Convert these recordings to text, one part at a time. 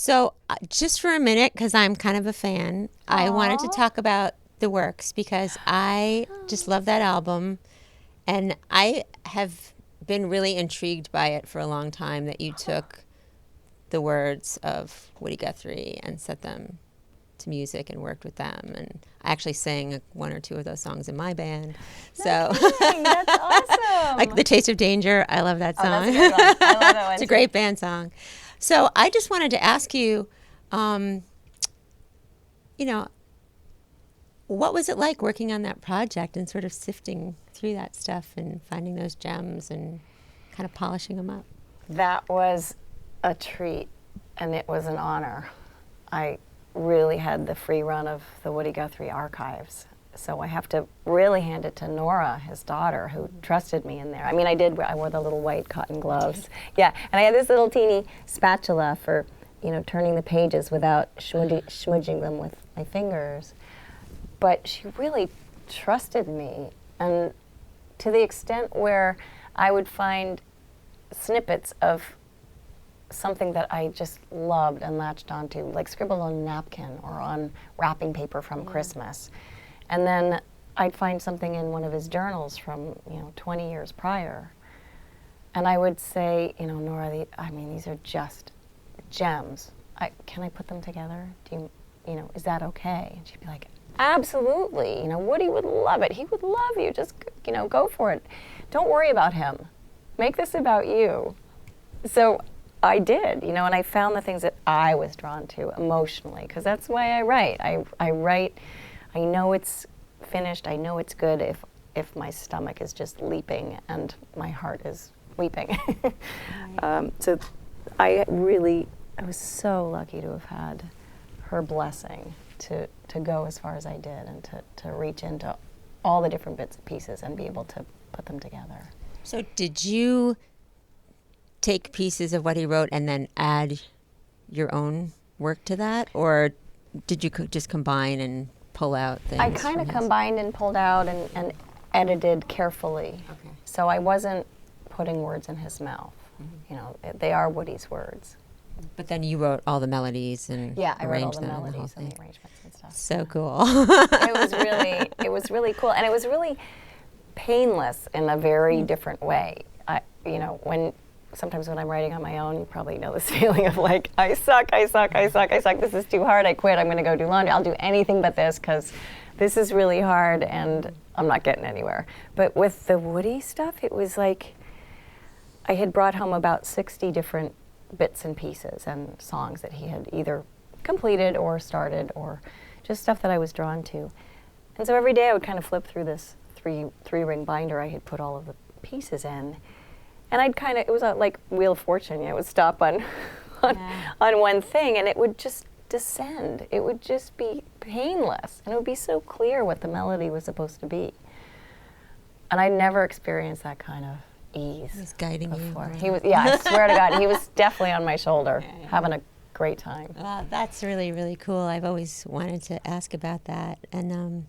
So, just for a minute, because I'm kind of a fan, I wanted to Aw. talk about The Works because I just love that album. And I have been really intrigued by it for a long time that you took the words of Woody Guthrie and set them to music and worked with them. And I actually sang one or two of those songs in my band. No So, kidding. That's like awesome. The Taste of Danger, I love that Oh, that's song. a good one. I love that one It's a too. great band song. So I just wanted to ask you, um, you know, what was it like working on that project and sort of sifting through that stuff and finding those gems and kind of polishing them up? That was a treat, and it was an honor. I really had the free run of the Woody Guthrie archives. So I have to really hand it to Nora, his daughter, who trusted me in there. I mean, I wore the little white cotton gloves. Yeah, and I had this little teeny spatula for, turning the pages without smudging them with my fingers. But she really trusted me, and to the extent where I would find snippets of something that I just loved and latched onto, like scribbled on a napkin or on wrapping paper from Christmas. And then I'd find something in one of his journals from, 20 years prior. And I would say, Nora, these are just gems. Can I put them together? Is that okay? And she'd be like, absolutely. Woody would love it. He would love you. Just, go for it. Don't worry about him. Make this about you. So I did, and I found the things that I was drawn to emotionally, because that's why I write. I write, I know it's finished, I know it's good if my stomach is just leaping and my heart is weeping. So I was so lucky to have had her blessing to go as far as I did and to reach into all the different bits and pieces and be able to put them together. So did you take pieces of what he wrote and then add your own work to that? Or did you just combine and pull out things? I kind of combined and pulled out and edited carefully. Okay. So I wasn't putting words in his mouth. They are Woody's words. But then you wrote all the melodies and Yeah, I wrote all arranged the them and the whole melodies and thing. the arrangements and stuff. So cool. It was really cool, and it was really painless in a very different way. Sometimes when I'm writing on my own, you probably know this feeling of like, I suck, this is too hard, I quit, I'm going to go do laundry, I'll do anything but this because this is really hard and I'm not getting anywhere. But with the Woody stuff, it was like I had brought home about 60 different bits and pieces and songs that he had either completed or started or just stuff that I was drawn to. And so every day I would kind of flip through this three-ring binder I had put all of the pieces in. And it was like Wheel of Fortune, it would stop on one thing and it would just descend. It would just be painless and it would be so clear what the melody was supposed to be. And I never experienced that kind of ease. He's guiding before. you. He was, I swear to God, he was definitely on my shoulder, having a great time. That's really, really cool. I've always wanted to ask about that. And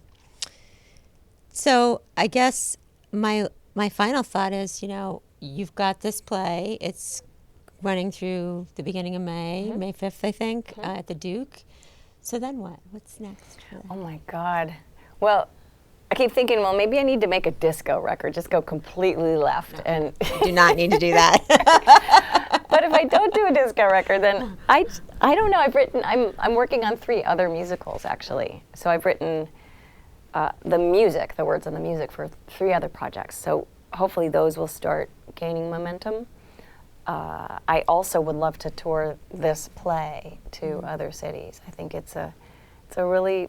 so I guess my final thought is, you've got this play. It's running through the beginning of May, May 5th, I think, at the Duke. So then what? What's next? Oh my God. Well, I keep thinking, well, maybe I need to make a disco record, just go completely left. No, and you do not need to do that. But if I don't do a disco record, then I don't know. I'm working on 3 other musicals, actually. So I've written the words on the music for 3 other projects. So hopefully those will start gaining momentum. I also would love to tour this play to other cities. I think it's a really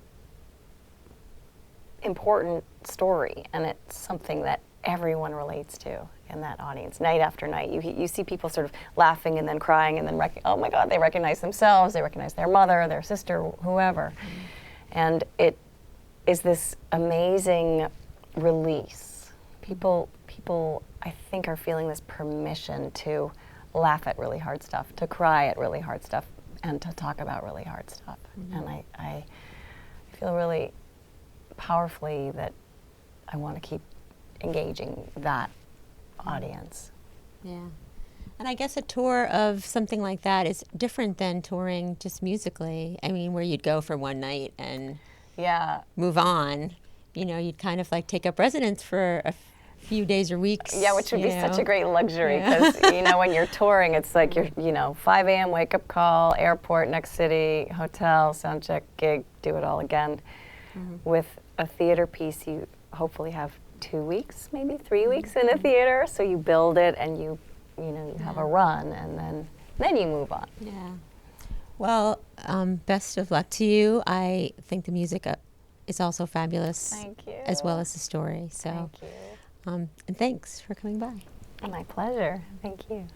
important story, and it's something that everyone relates to in that audience. Night after night, you see people sort of laughing and then crying and then oh my God, they recognize themselves, they recognize their mother, their sister, whoever. And it is this amazing release. People I think are feeling this permission to laugh at really hard stuff, to cry at really hard stuff, and to talk about really hard stuff. And I feel really powerfully that I want to keep engaging that audience. Yeah. And I guess a tour of something like that is different than touring just musically. I mean, where you'd go for one night and Yeah. move on. You know, you'd kind of like take up residence for a few days or weeks. Yeah, which would you be such know. a great luxury Yeah. because, you know, when you're touring, it's like you're, 5 a.m. wake up call, airport, next city, hotel, sound check, gig, do it all again. With a theater piece, you hopefully have 2 weeks, maybe 3 weeks in a theater. So you build it and you have a run, and then you move on. Yeah. Well, best of luck to you. I think the music is also fabulous. Thank you. As well as the story. So, Thank you. and thanks for coming by. My pleasure. Thank you.